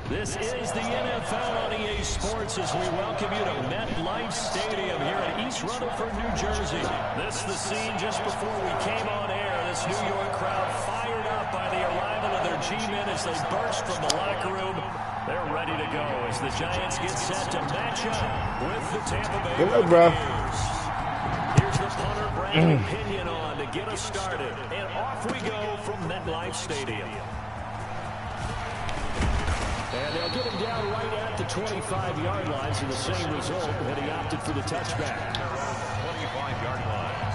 This is the NFL on EA Sports as we welcome you to MetLife Stadium here in East Rutherford, New Jersey. This is the scene just before we came on air. This New York crowd fired up by the arrival of their G-men as they burst from the locker room. They're ready to go as the Giants get set to match up with the Tampa Bay Buccaneers. Here's the punter, Brandon Pinion, on to get us started. And off we go from MetLife Stadium. And they'll get him down right at the 25-yard line, so the same result, and he opted for the touchback. 25-yard line.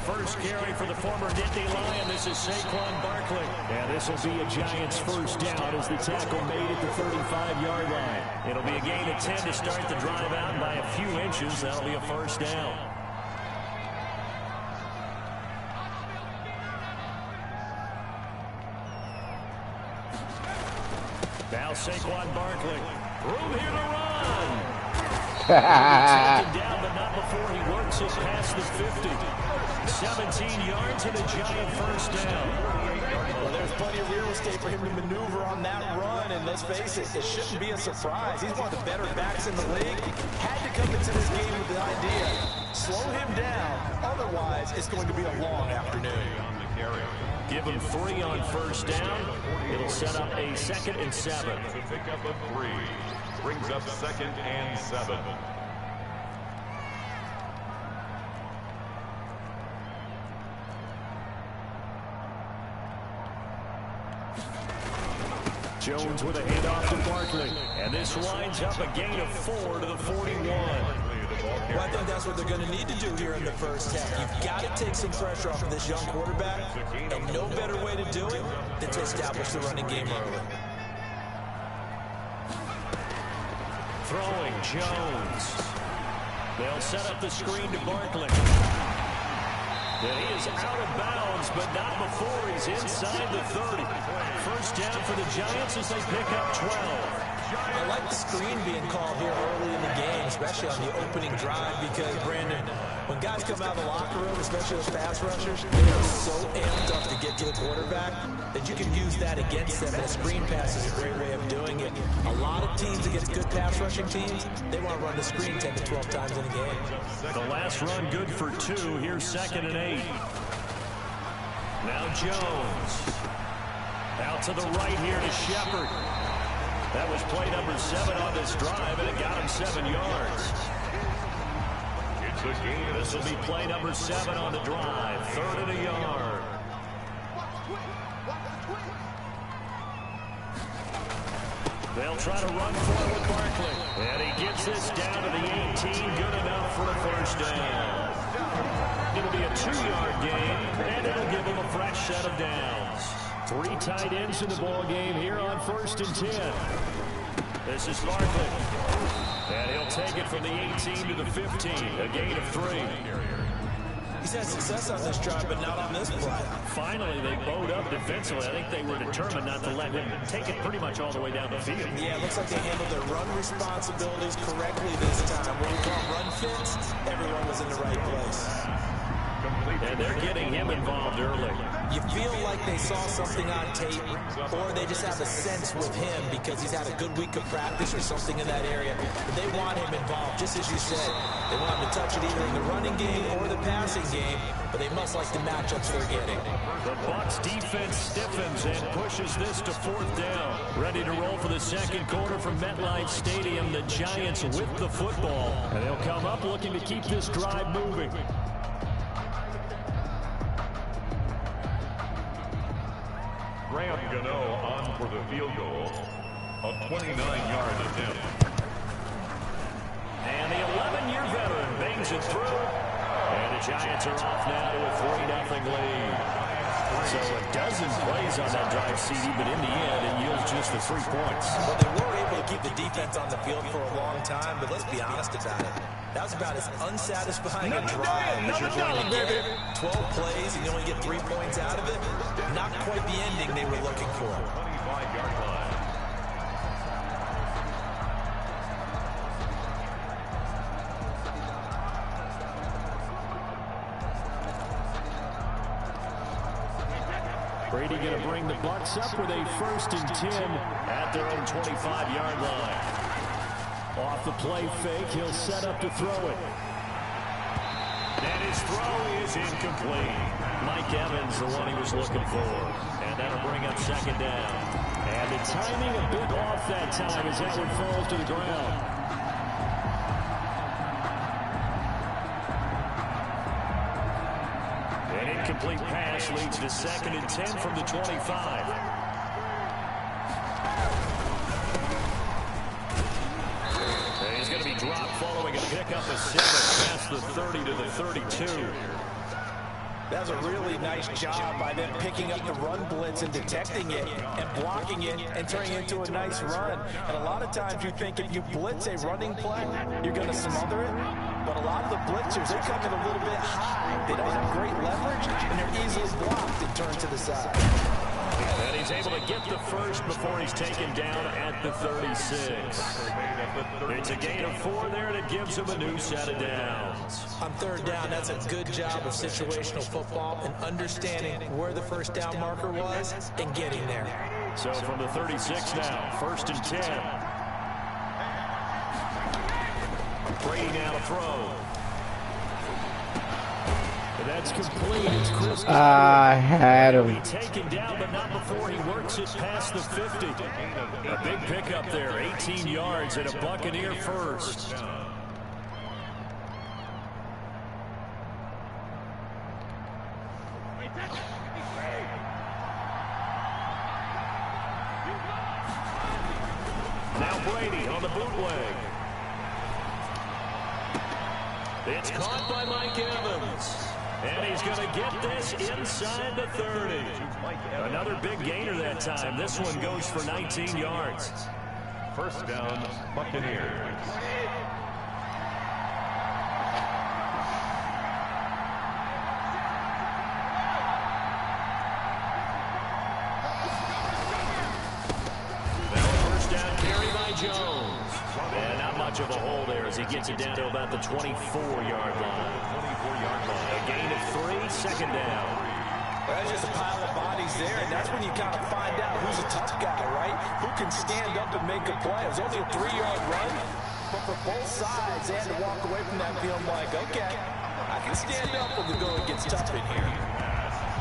First carry for the former Nittany Lion. This is Saquon Barkley. And this will be a Giants first down as the tackle made at the 35-yard line. It'll be a gain of 10 to start the drive out by a few inches. That'll be a first down. Now Saquon Barkley. Room here to run. Taken down, but not before he works it past the 50. 17 yards and a Giant first down. Well, there's plenty of real estate for him to maneuver on that run, and let's face it, it shouldn't be a surprise. He's one of the better backs in the league. Had to come into this game with the idea, slow him down, otherwise it's going to be a long afternoon. Give him 3 on first down. It'll set up a 2nd and 7. Pick up a 3. Brings up 2nd and 7. Jones with a handoff to Barkley. And this lines up a gain of 4 to the 41. Well, I think that's what they're going to need to do here in the first half. You've got to take some pressure off of this young quarterback, and no better way to do it than to establish the running game early. Throwing Jones. They'll set up the screen to Barkley. And he is out of bounds, but not before he's inside the 30. First down for the Giants as they pick up 12. I like the screen being called here early in the game, especially on the opening drive, because, Brandon, when guys come out of the locker room, especially those pass rushers, they are so amped up to get to the quarterback that you can use that against them, and a screen pass is a great way of doing it. A lot of teams against good pass rushing teams, they want to run the screen 10 to 12 times in a game. The last run good for 2. Here's 2nd and 8. Now Jones. Out to the right here to Shepard. That was play number 7 on this drive, and it got him 7 yards. It's a gain. This will be play number 7 on the drive. 3rd and a yard. They'll try to run for it with Barkley. And he gets this down to the 18. Good enough for a first down. It'll be a 2-yard gain, and it'll give him a fresh set of downs. 3 tight ends in the ball game here on 1st and 10. This is Barkley. And he'll take it from the 18 to the 15. A gain of 3. He's had success on this drive, but not on this play. Finally, they bowed up defensively. I think they were determined not to let him take it pretty much all the way down the field. Yeah, it looks like they handled their run responsibilities correctly this time. When you call run fits, everyone was in the right place. And they're getting him involved early. You feel like they saw something on tape, or they just have a sense with him because he's had a good week of practice or something in that area. But they want him involved, just as you said. They want him to touch it either in the running game or the passing game, but they must like the matchups they're getting. The Bucs defense stiffens and pushes this to 4th down. Ready to roll for the 2nd quarter from MetLife Stadium. The Giants with the football, and they'll come up looking to keep this drive moving. Graham Gano on for the field goal. A 29-yard attempt. And the 11-year veteran bangs it through. And the Giants are off now to a 3-0 lead. So a dozen plays on that drive, CD, but in the end, it yields just the 3 points. Well, they were able to keep the defense on the field for a long time, but let's be honest about it. That was about as unsatisfying a drive as you're going to get. 12 plays and you only get 3 points out of it. Not quite the ending they were looking for. 25-yard line. Brady going to bring the Bucs up with a 1st and 10 at their own 25-yard line. Off the play fake, he'll set up to throw it. And his throw is incomplete. Mike Evans, the one he was looking for. And that'll bring up 2nd down. And the timing a bit off that time as that one falls to the ground. Incomplete pass leads to 2nd and 10 from the 25. And he's going to be dropped following a pickup of 7 past the 30 to the 32. That was a really nice job by them picking up the run blitz and detecting it and blocking it and turning it into a nice run. And a lot of times you think if you blitz a running play, you're going to smother it. But a lot of the blitzers, they come in a little bit high. They don't have great leverage, and they're easily blocked and turned to the side. And he's able to get the first before he's taken down at the 36. It's a gain of 4 there, and it gives him a new set of downs. On 3rd down, that's a good job of situational football and understanding where the 1st down marker was and getting there. So from the 36 now, 1st and 10. Brady now to throw. That's complete. It's Chris. I had him. Taken down, but not before he works it past the 50. A big pickup there, 18 yards and a Buccaneer first. Now Brady on the bootleg. It's caught by Mike Evans. And he's going to get this inside the 30. Another big gainer that time. This one goes for 19 yards. 1st down, Buccaneers. Of a hole there as he gets it down to about the 24-yard line. A gain of 3, 2nd down. Well, that's just a pile of bodies there, and that's when you kind of find out who's a tough guy, right? Who can stand up and make a play. It was only a 3-yard run, but for both sides, they had to walk away from that feeling like, okay, I can stand up when the going gets tough in here.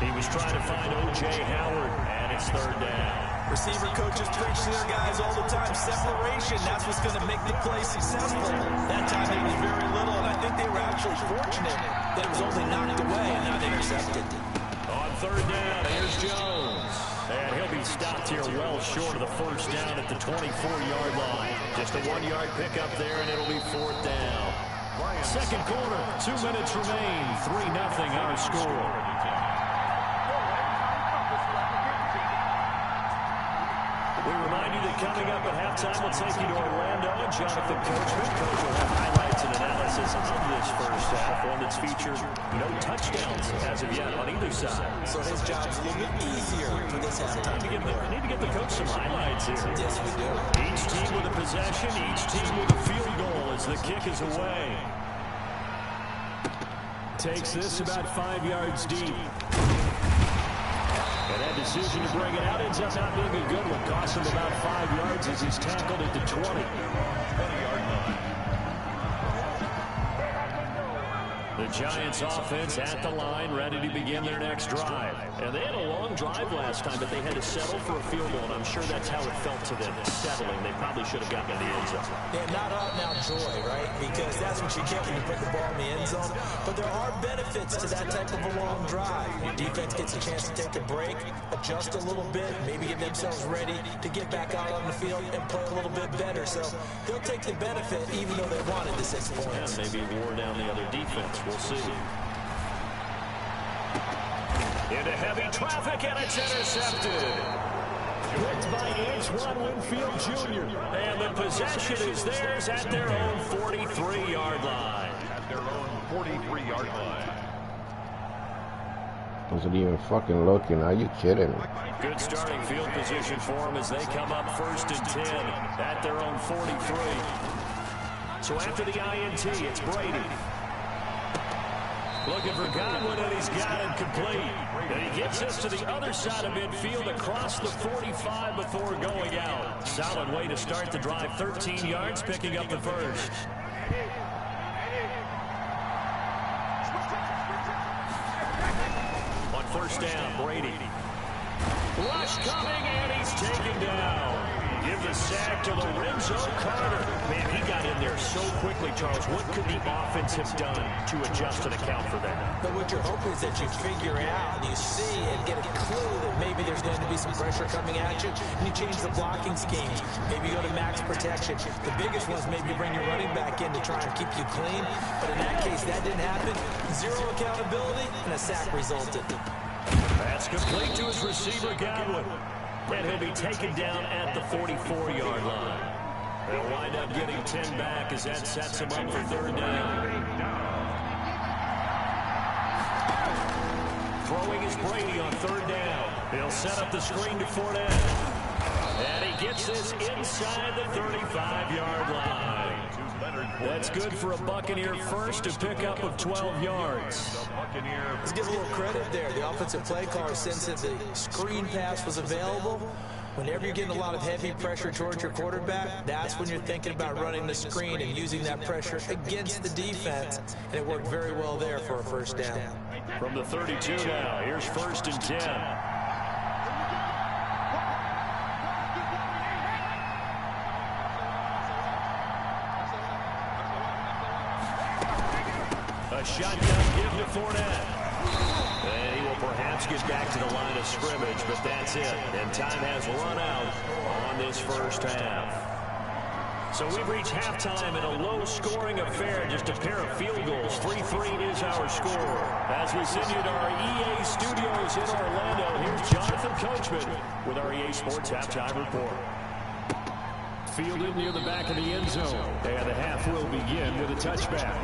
He was trying to find O.J. Howard, and it's 3rd down. Receiver coaches preach to their guys all the time. Separation, that's what's going to make the play successful. That time it was very little, and I think they were actually fortunate that it was only knocked away and not intercepted. On 3rd down, here's Jones. And he'll be stopped here well short of the 1st down at the 24-yard line. Just a 1-yard pickup there, and it'll be 4th down. 2nd quarter, 2 minutes remain. 3-0 our score. We remind you that coming up at halftime, we'll take you to Orlando. Jonathan Coachman, coach, will have highlights and analysis of this 1st half, one that's featured no touchdowns as of yet on either side. So his job's a little bit easier for this halftime. Need to get the coach some highlights here. Yes, we do. Each team with a possession, each team with a field goal as the kick is away. Takes this about 5 yards deep. And that decision to bring it out ends up not being a good one. Costs him about 5 yards as he's tackled at the 20. 20-yard line. The Giants offense at the line, ready to begin their next drive. And they had a long drive last time, but they had to settle for a field goal, and I'm sure that's how it felt to them, settling. They probably should have gotten in the end zone. Yeah, not out now joy, right? Because that's what you get when you put the ball in the end zone. But there are benefits to that type of a long drive. Your defense gets a chance to take a break, adjust a little bit, maybe get themselves ready to get back out on the field and play a little bit better. So they'll take the benefit even though they wanted the 6 points. Yeah, maybe wore down the other defense. We'll see. Into heavy traffic, and it's intercepted. Picked by Antoine Winfield Jr. And the possession is theirs at their own 43-yard line. At their own 43-yard line. Wasn't even fucking looking. Are you kidding me? Good starting field position for them as they come up 1st and 10 at their own 43. So after the INT, it's Brady. Looking for Godwin, and he's got it complete. And he gets us to the other side of midfield across the 45 before going out. Solid way to start the drive. 13 yards, picking up the first. On first down, Brady. Rush coming, and he's taken down. Give the sack to Lorenzo Carter. Man, he got in there so quickly, Charles. What could the offense have done to adjust and account for that? But what you're hoping is that you figure out, you see, and get a clue that maybe there's going to be some pressure coming at you, and you change the blocking schemes. Maybe you go to max protection. The biggest one is maybe bring your running back in to try and keep you clean. But in that case, that didn't happen. Zero accountability, and a sack resulted. That's complete to his receiver, Godwin. And he'll be taken down at the 44-yard line. They'll wind up getting 10 back as that sets him up for 3rd down. Throwing is Brady on 3rd down. He'll set up the screen to Fournette. And he gets this inside the 35-yard line. That's good for a Buccaneer first to pick up of 12 yards. Let's give a little credit there. The offensive play caller, since the screen pass was available, whenever you're getting a lot of heavy pressure towards your quarterback, that's when you're thinking about running the screen and using that pressure against the defense. And it worked very well there for a 1st down. From the 32 now, here's 1st and 10. A shotgun give to Fournette. And he will perhaps get back to the line of scrimmage, but that's it. And time has run out on this 1st half. So we've reached halftime in a low-scoring affair, just a pair of field goals. 3-3 is our score. As we send you to our EA studios in Orlando, here's Jonathan Coachman with our EA Sports Halftime Report. Fielded near the back of the end zone. And the half will begin with a touchback.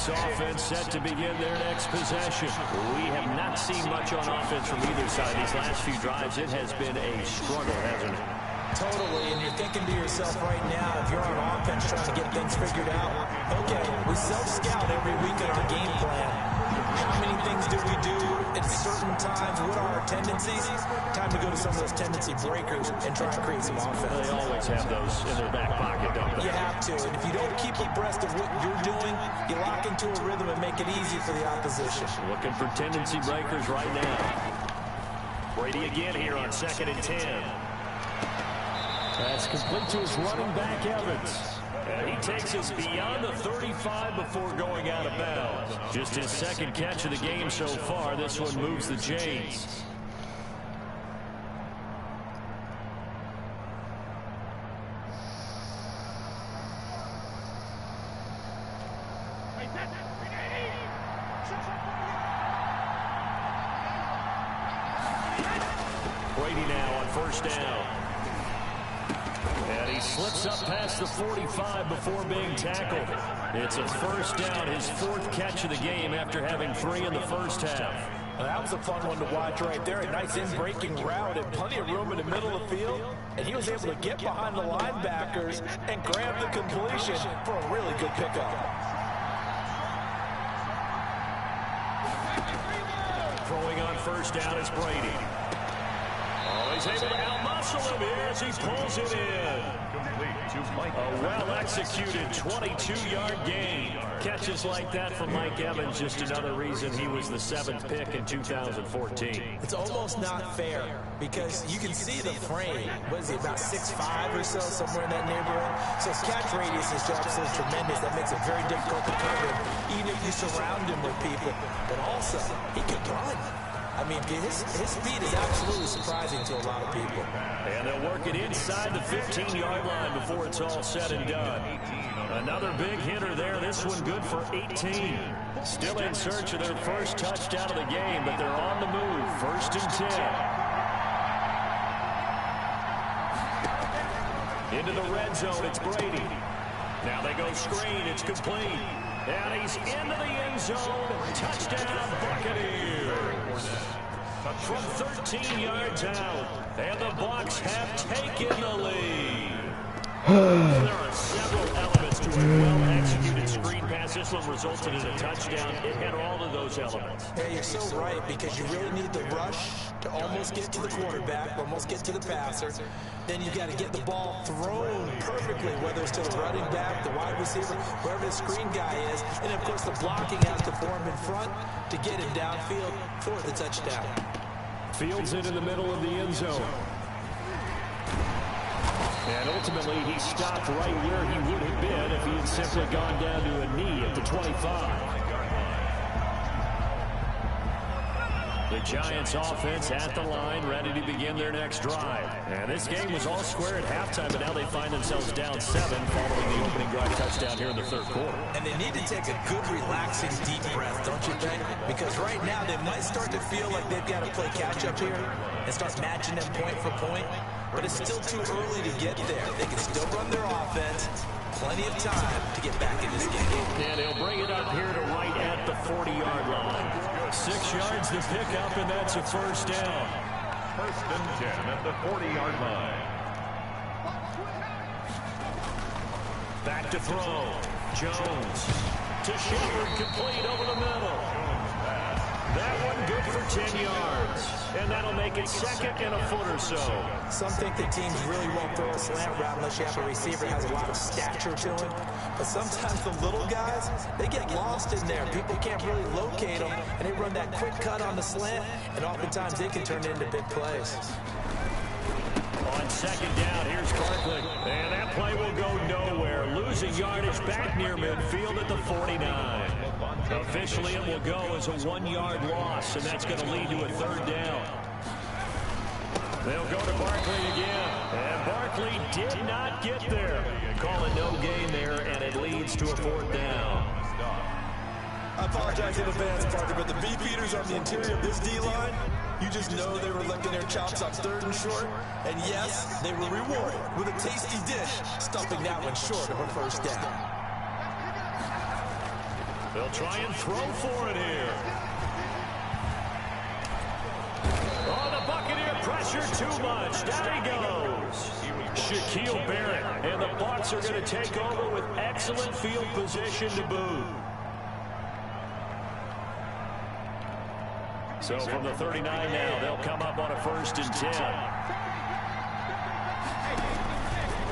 Offense set to begin their next possession. We have not seen much on offense from either side. These last few drives, it has been a struggle, hasn't it? Totally, and you're thinking to yourself right now, if you're on offense trying to get things figured out, okay, we self-scout every week in our game plan. How many things do we do at certain times? What are our tendencies? Time to go to some of those tendency breakers and try to create some offense. They always have those in their back pocket, don't they? You have to, and if you don't keep abreast of what you're doing, you lock into a rhythm and make it easy for the opposition. Looking for tendency breakers right now. Brady again here on 2nd and 10. That's complete to his running back, Evans. And he takes us beyond the 35 before going out of bounds. Just his 2nd catch of the game so far. This one moves the chains. Brady now on 1st down. And he slips up past the 45 before being tackled. It's a 1st down, his 4th catch of the game after having 3 in the 1st half. Well, that was a fun one to watch right there. A nice in-breaking route and plenty of room in the middle of the field. And he was able to get behind the linebackers and grab the completion for a really good pickup. Throwing on 1st down is Brady. Oh, he's able to outmuscle him here as he pulls it in. A well-executed 22-yard gain. Catches like that from Mike Evans, just another reason he was the 7th pick in 2014. It's almost not fair because you can see the frame. What is he, about 6'5" or so, somewhere in that neighborhood? So his catch radius is absolutely tremendous. That makes it very difficult to cover him, even if you surround him with people. But also, he can run. I mean, his speed is absolutely surprising to a lot of people. And they'll work it inside the 15-yard line before it's all said and done. Another big hitter there. This one good for 18. Still in search of their first touchdown of the game, but they're on the move. 1st and 10. Into the red zone, it's Brady. Now they go screen, it's complete. And he's into the end zone. Touchdown, Buccaneers. From 13 yards out. And the Bucs have taken the lead. There are several elements to a well-executed screen pass. This one resulted in a touchdown. It had all of those elements. Yeah, you're so right, because you really need the rush to almost get to the quarterback, almost get to the passer. Then you've got to get the ball thrown perfectly, whether it's to the running back, the wide receiver, wherever the screen guy is. And, of course, the blocking has to form in front to get him downfield for the touchdown. Fields it in the middle of the end zone. And ultimately, he stopped right where he would have been if he had simply gone down to a knee at the 25. The Giants offense at the line, ready to begin their next drive. And this game was all square at halftime, but now they find themselves down 7 following the opening drive touchdown here in the 3rd quarter. And they need to take a good, relaxing, deep breath, don't you think? Because right now they might start to feel like they've got to play catch-up here and start matching them point for point. But it's still too early to get there. They can still run their offense. Plenty of time to get back in this game. And he'll bring it up here to right at the 40-yard line. 6 yards to pick up, and that's a 1st down. 1st and 10 at the 40-yard line. Back to throw. Jones to Shepard, complete over the middle. That one good for 10 yards. And that'll make it 2nd and a foot or so. Some think that teams really won't throw a slant route unless you have a receiver that has a lot of stature to him. But sometimes the little guys, they get lost in there. People can't really locate them, and they run that quick cut on the slant, and oftentimes they can turn it into big plays. On 2nd down, here's Barkley. And that play will go nowhere. Losing yardage back near midfield at the 49. Officially, it will go as a 1-yard loss, and that's going to lead to a 3rd down. They'll go to Barkley again. And Barkley did not get there. Call it no gain there, and it leads to a 4th down. I apologize in advance, Parker, but the beefeaters on the interior of this D-line, you just know they were licking their chops on 3rd and short. And yes, they were rewarded with a tasty dish, stuffing that one short of a 1st down. They'll try and throw for it here. Oh, the Buccaneer pressure too much. Down he goes. Shaquille Barrett. And the Bucs are going to take over with excellent field position to boot. So from the 39 now, they'll come up on a 1st and 10.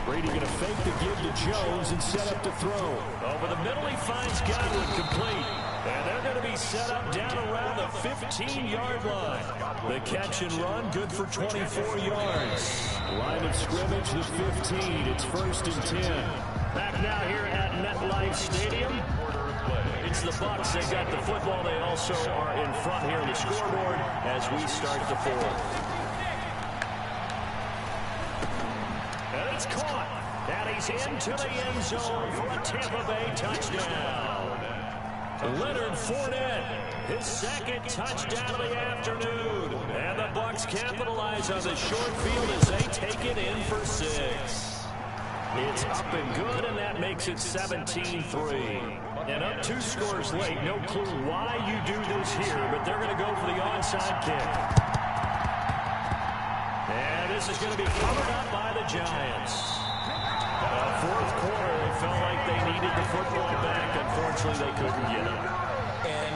Brady going to fake the give to Jones and set up to throw. Over the middle, he finds Godwin, complete. And they're going to be set up down around the 15-yard line. The catch and run, good for 24 yards. Line of scrimmage, the 15. It's 1st and 10. Back now here at MetLife Stadium. It's the Bucs. They got the football. They also are in front here in the scoreboard as we start the 4th. And it's caught. And he's into the end zone for a Tampa Bay touchdown. Leonard Fournette, his 2nd touchdown of the afternoon. And the Bucs capitalize on the short field as they take it in for 6. It's up and good, and that makes it 17-3. And up 2 scores late. No clue why you do this here, but they're going to go for the onside kick. And this is going to be covered up by the Giants. 4th quarter, they felt like they needed the football back. Unfortunately, they couldn't get it. And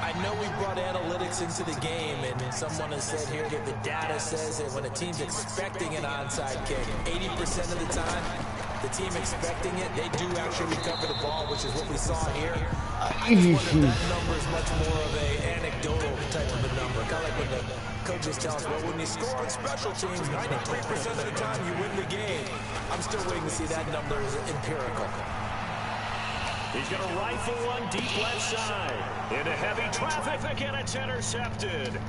I I know we brought analytics into the game, and someone has said here that the data says that when a team's expecting an onside kick, 80% of the time, the team expecting it, they do actually recover the ball, which is what we saw here. I just wonder if that number is much more of an anecdotal type of a number. Kind of like when the coaches tell us, well, when you score on special teams, 93% of the time you win the game. I'm still waiting to see that number is empirical. He's going to rifle one deep left side. Into heavy traffic, and it's intercepted.